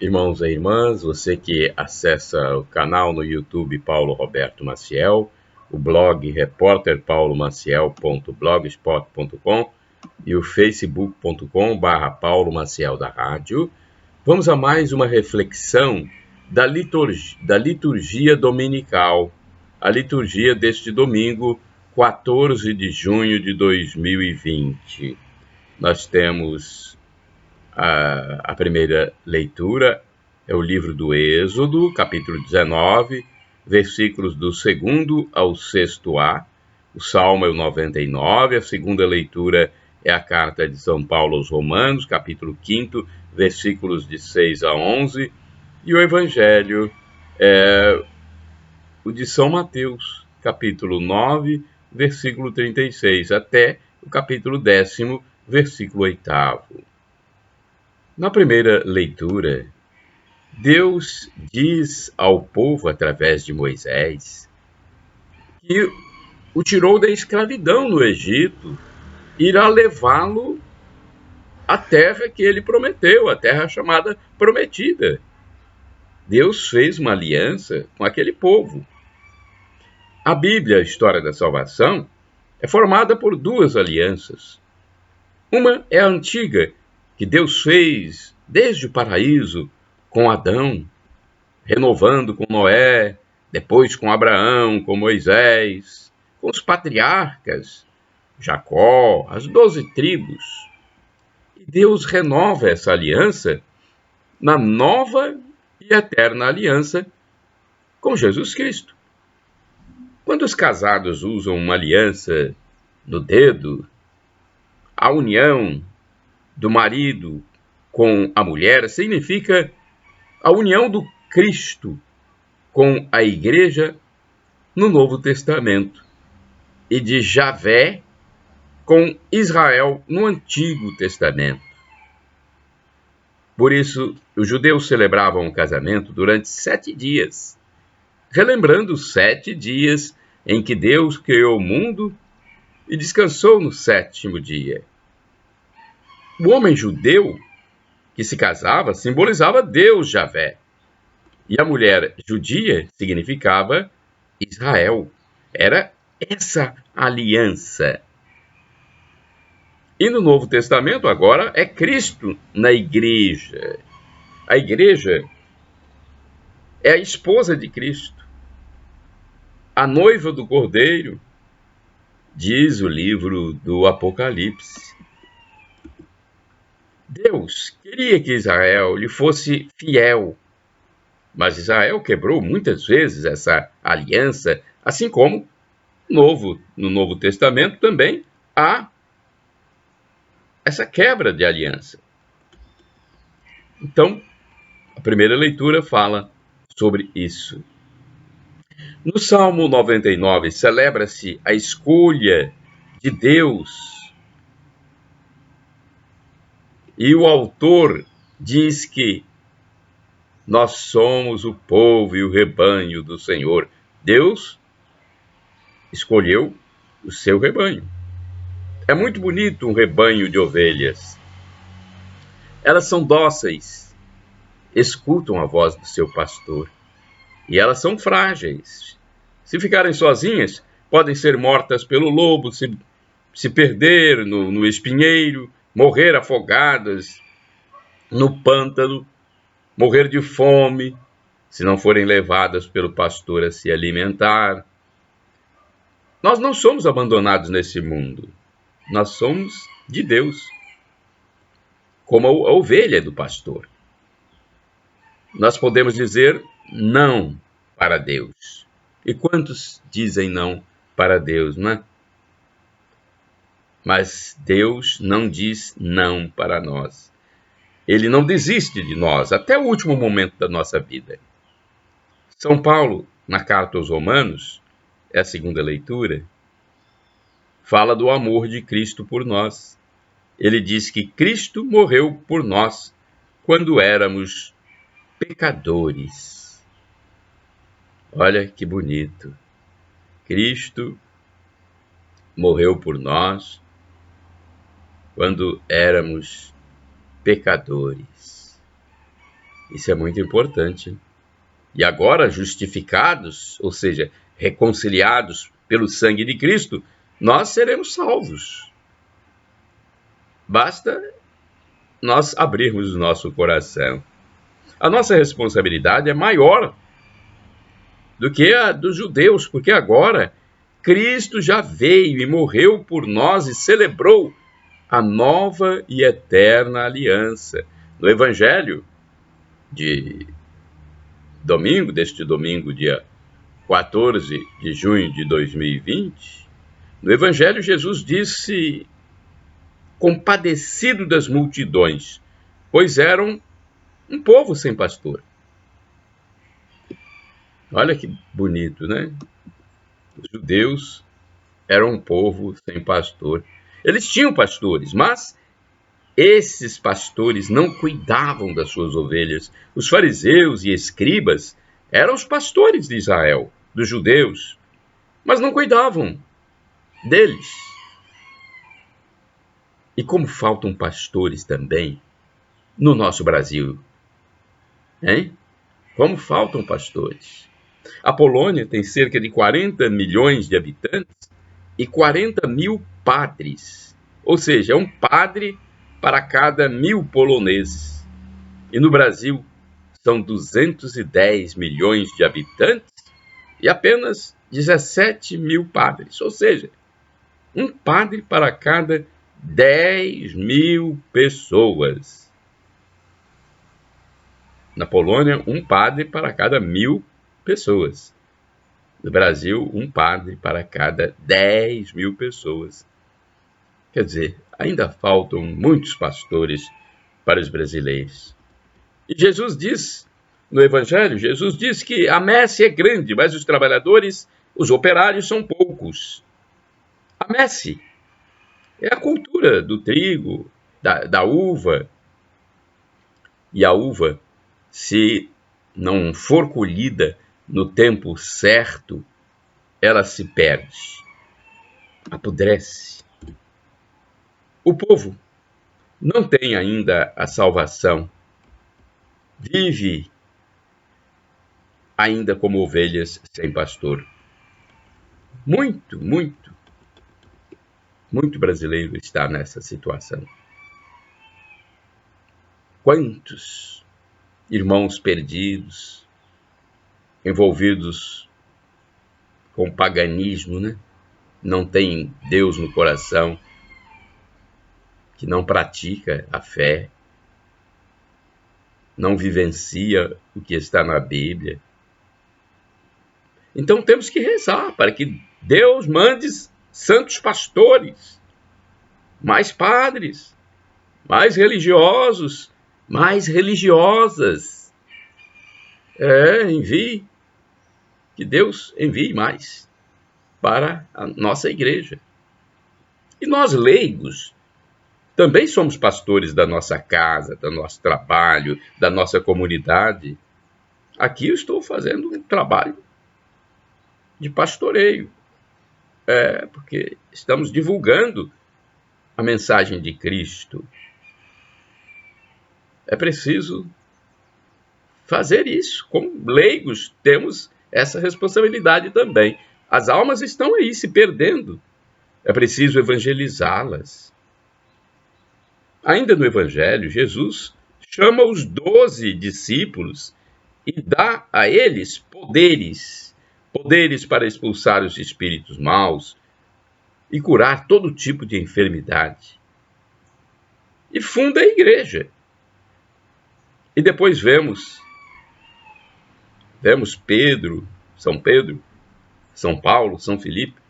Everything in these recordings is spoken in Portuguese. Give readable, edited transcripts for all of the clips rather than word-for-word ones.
Irmãos e irmãs, você que acessa o canal no YouTube Paulo Roberto Maciel, o blog repórterpaulomaciel.blogspot.com e o facebook.com/, Paulo Maciel da Rádio, vamos a mais uma reflexão da liturgia dominical, a liturgia deste domingo, 14 de junho de 2020. Nós temos a primeira leitura é o livro do Êxodo, capítulo 19, versículos do 2º ao 6º. O Salmo é o 99, a segunda leitura é a carta de São Paulo aos Romanos, capítulo 5, versículos de 6 a 11, e o Evangelho é o de São Mateus, capítulo 9, versículo 36, até o capítulo 10º, versículo 8º. Na primeira leitura, Deus diz ao povo, através de Moisés, que o tirou da escravidão no Egito, irá levá-lo à terra que ele prometeu, a terra chamada Prometida. Deus fez uma aliança com aquele povo. A Bíblia, a história da salvação, é formada por duas alianças. Uma é a antiga, que Deus fez desde o paraíso com Adão, renovando com Noé, depois com Abraão, com Moisés, com os patriarcas, Jacó, as 12 tribos. E Deus renova essa aliança na nova e eterna aliança com Jesus Cristo. Quando os casados usam uma aliança no dedo, a união do marido com a mulher significa a união do Cristo com a Igreja no Novo Testamento e de Javé com Israel no Antigo Testamento. Por isso, os judeus celebravam o casamento durante 7 dias, relembrando os 7 dias em que Deus criou o mundo e descansou no 7º dia. O homem judeu que se casava simbolizava Deus Javé, e a mulher judia significava Israel. Era essa aliança. E no Novo Testamento agora é Cristo na igreja. A igreja é a esposa de Cristo, a noiva do Cordeiro, diz o livro do Apocalipse. Deus queria que Israel lhe fosse fiel, mas Israel quebrou muitas vezes essa aliança, assim como no Novo Testamento também há essa quebra de aliança. Então, a primeira leitura fala sobre isso. No Salmo 99, celebra-se a escolha de Deus. E o autor diz que nós somos o povo e o rebanho do Senhor. Deus escolheu o seu rebanho. É muito bonito um rebanho de ovelhas. Elas são dóceis, escutam a voz do seu pastor. E elas são frágeis. Se ficarem sozinhas, podem ser mortas pelo lobo, se perder no espinheiro, morrer afogadas no pântano, morrer de fome, se não forem levadas pelo pastor a se alimentar. Nós não somos abandonados nesse mundo. Nós somos de Deus, como a ovelha do pastor. Nós podemos dizer não para Deus. E quantos dizem não para Deus, não é? Mas Deus não diz não para nós. Ele não desiste de nós até o último momento da nossa vida. São Paulo, na carta aos Romanos, é a segunda leitura, fala do amor de Cristo por nós. Ele diz que Cristo morreu por nós quando éramos pecadores. Olha que bonito. Cristo morreu por nós quando éramos pecadores. Isso é muito importante. E agora, justificados, ou seja, reconciliados pelo sangue de Cristo, nós seremos salvos. Basta nós abrirmos o nosso coração. A nossa responsabilidade é maior do que a dos judeus, porque agora Cristo já veio e morreu por nós e celebrou a nova e eterna aliança. No Evangelho deste domingo, dia 14 de junho de 2020, no Evangelho Jesus disse, compadecido das multidões, pois eram um povo sem pastor. Olha que bonito, né? Os judeus eram um povo sem pastor. Eles tinham pastores, mas esses pastores não cuidavam das suas ovelhas. Os fariseus e escribas eram os pastores de Israel, dos judeus, mas não cuidavam deles. E como faltam pastores também no nosso Brasil, hein? Como faltam pastores. A Polônia tem cerca de 40 milhões de habitantes e 40 mil padres. Ou seja, é um padre para cada 1.000 poloneses. E no Brasil são 210 milhões de habitantes e apenas 17 mil padres. Ou seja, um padre para cada 10.000 pessoas. Na Polônia, um padre para cada 1.000 pessoas. No Brasil, um padre para cada 10.000 pessoas. Quer dizer, ainda faltam muitos pastores para os brasileiros. E Jesus diz, no Evangelho, Jesus diz que a messe é grande, mas os trabalhadores, os operários são poucos. A messe é a cultura do trigo, da uva. E a uva, se não for colhida no tempo certo, ela se perde, apodrece. O povo não tem ainda a salvação, vive ainda como ovelhas sem pastor. Muito brasileiro está nessa situação. Quantos irmãos perdidos, envolvidos com paganismo, né? Não tem Deus no coração, que não pratica a fé, não vivencia o que está na Bíblia. Então temos que rezar para que Deus mande santos pastores, mais padres, mais religiosos, mais religiosas. Envie, que Deus envie mais para a nossa igreja. E nós, leigos, também somos pastores da nossa casa, do nosso trabalho, da nossa comunidade. Aqui eu estou fazendo um trabalho de pastoreio, porque estamos divulgando a mensagem de Cristo. É preciso fazer isso. Como leigos, temos essa responsabilidade também. As almas estão aí se perdendo. É preciso evangelizá-las. Ainda no Evangelho, Jesus chama os 12 discípulos e dá a eles poderes para expulsar os espíritos maus e curar todo tipo de enfermidade. E funda a igreja. E depois vemos Pedro, São Paulo, São Filipe,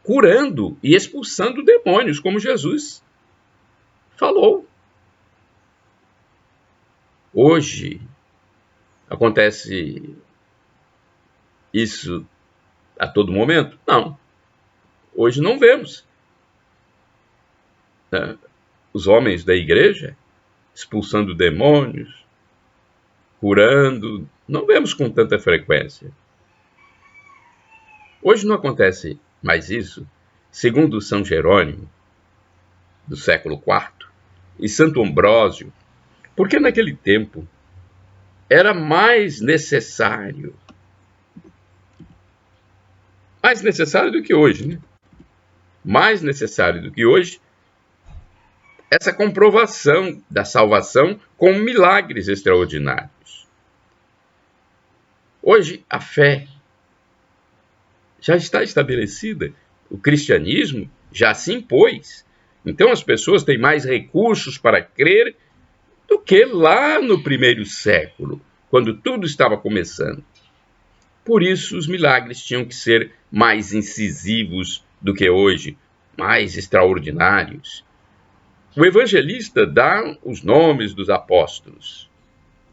curando e expulsando demônios, como Jesus falou. Hoje acontece isso a todo momento? Não. Hoje não vemos os homens da igreja expulsando demônios, curando. Não vemos com tanta frequência. Hoje não acontece mais isso, segundo São Jerônimo, do século IV, e Santo Ambrósio, porque naquele tempo era mais necessário do que hoje, né? Mais necessário do que hoje, essa comprovação da salvação com milagres extraordinários. Hoje, a fé já está estabelecida, o cristianismo já se impôs. Então, as pessoas têm mais recursos para crer do que lá no primeiro século, quando tudo estava começando. Por isso, os milagres tinham que ser mais incisivos do que hoje, mais extraordinários. O evangelista dá os nomes dos apóstolos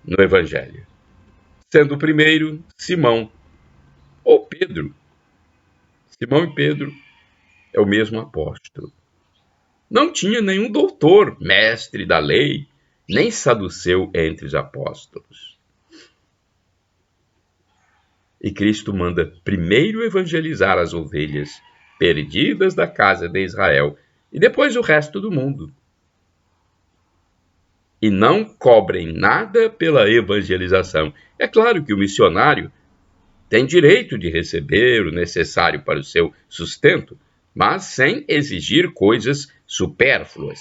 no evangelho, sendo o primeiro Simão ou Pedro. Simão e Pedro é o mesmo apóstolo. Não tinha nenhum doutor, mestre da lei, nem saduceu entre os apóstolos. E Cristo manda primeiro evangelizar as ovelhas perdidas da casa de Israel e depois o resto do mundo. E não cobrem nada pela evangelização. É claro que o missionário tem direito de receber o necessário para o seu sustento, mas sem exigir coisas supérfluas.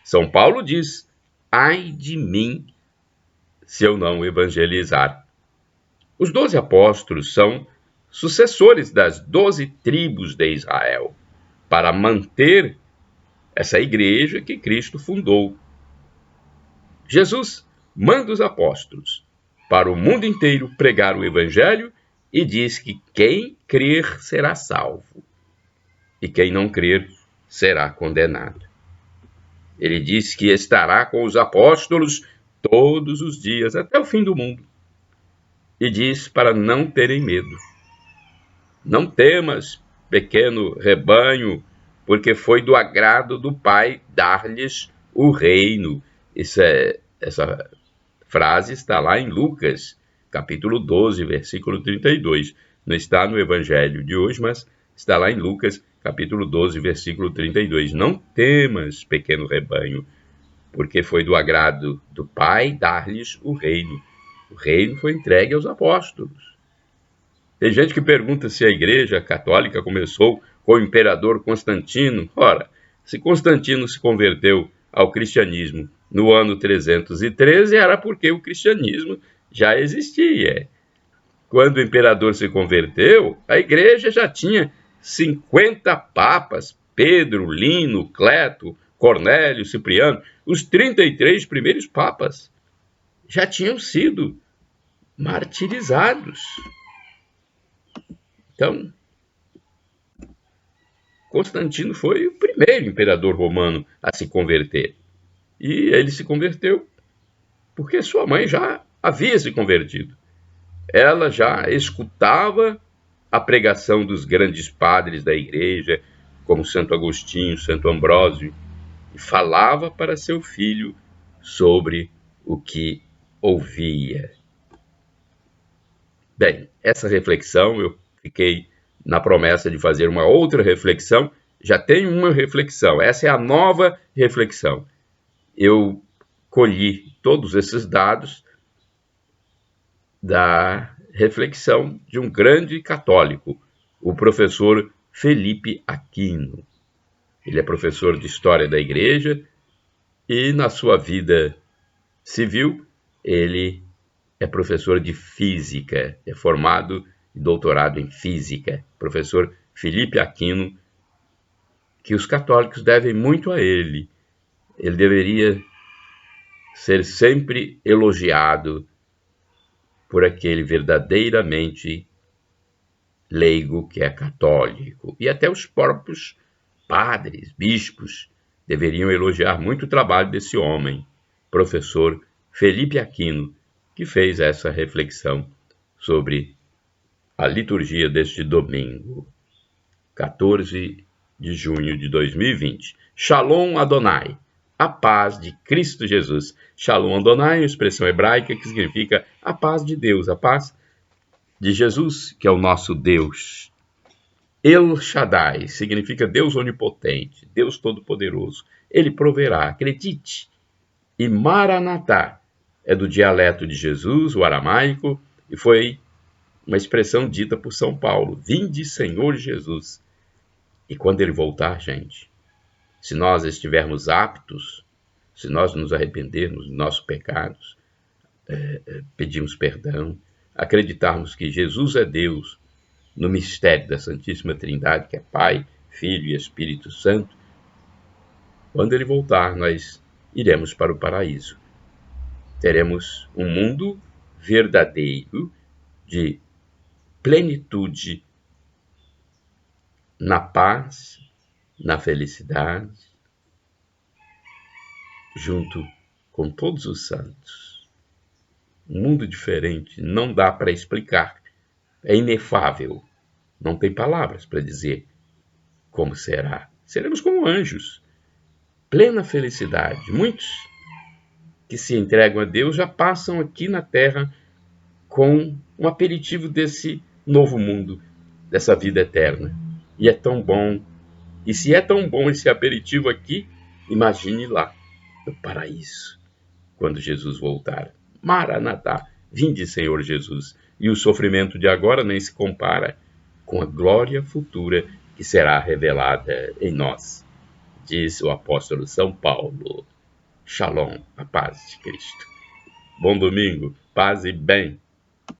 São Paulo diz: ai de mim se eu não evangelizar. Os 12 apóstolos são sucessores das 12 tribos de Israel, para manter essa igreja que Cristo fundou. Jesus manda os apóstolos para o mundo inteiro pregar o evangelho e diz que quem crer será salvo e quem não crer será condenado. Ele diz que estará com os apóstolos todos os dias até o fim do mundo. E diz para não terem medo. Não temas, pequeno rebanho, porque foi do agrado do Pai dar-lhes o reino. Essa frase está lá em Lucas, capítulo 12, versículo 32. Não está no evangelho de hoje, mas está lá em Lucas, capítulo 12, versículo 32. Não temas, pequeno rebanho, porque foi do agrado do Pai dar-lhes o reino. O reino foi entregue aos apóstolos. Tem gente que pergunta se a Igreja Católica começou com o imperador Constantino. Ora, se Constantino se converteu ao cristianismo no ano 313, era porque o cristianismo já existia. Quando o imperador se converteu, a Igreja já tinha 50 papas: Pedro, Lino, Cleto, Cornélio, Cipriano. Os 33 primeiros papas já tinham sido martirizados. Então, Constantino foi o primeiro imperador romano a se converter. E ele se converteu porque sua mãe já havia se convertido. Ela já escutava a pregação dos grandes padres da igreja, como Santo Agostinho, Santo Ambrósio, e falava para seu filho sobre o que ouvia. Bem, essa reflexão, eu fiquei na promessa de fazer uma outra reflexão. Já tenho uma reflexão, essa é a nova reflexão. Eu colhi todos esses dados da reflexão de um grande católico, o professor Felipe Aquino. Ele é professor de História da Igreja e, na sua vida civil, ele é professor de Física, é formado e doutorado em Física. Professor Felipe Aquino, que os católicos devem muito a ele. Ele deveria ser sempre elogiado por aquele verdadeiramente leigo que é católico. E até os próprios padres, bispos, deveriam elogiar muito o trabalho desse homem, professor Felipe Aquino, que fez essa reflexão sobre a liturgia deste domingo, 14 de junho de 2020. Shalom Adonai, a paz de Cristo Jesus. Shalom Adonai é uma expressão hebraica que significa a paz de Deus, a paz de Jesus, que é o nosso Deus. El Shaddai significa Deus onipotente, Deus todo-poderoso. Ele proverá, acredite. E Maranatá é do dialeto de Jesus, o aramaico, e foi uma expressão dita por São Paulo: vinde, Senhor Jesus. E quando ele voltar, gente, se nós estivermos aptos, se nós nos arrependermos dos nossos pecados, pedirmos perdão, acreditarmos que Jesus é Deus no mistério da Santíssima Trindade, que é Pai, Filho e Espírito Santo, quando ele voltar, nós iremos para o paraíso. Teremos um mundo verdadeiro de plenitude na paz, na felicidade, junto com todos os santos. Um mundo diferente, não dá para explicar, é inefável, não tem palavras para dizer como será. Seremos como anjos, plena felicidade. Muitos que se entregam a Deus já passam aqui na Terra com um aperitivo desse novo mundo, dessa vida eterna. E é tão bom. E se é tão bom esse aperitivo aqui, imagine lá, no paraíso, quando Jesus voltar. Maranatá, vinde, Senhor Jesus. E o sofrimento de agora nem se compara com a glória futura que será revelada em nós, diz o apóstolo São Paulo. Shalom, a paz de Cristo. Bom domingo, paz e bem.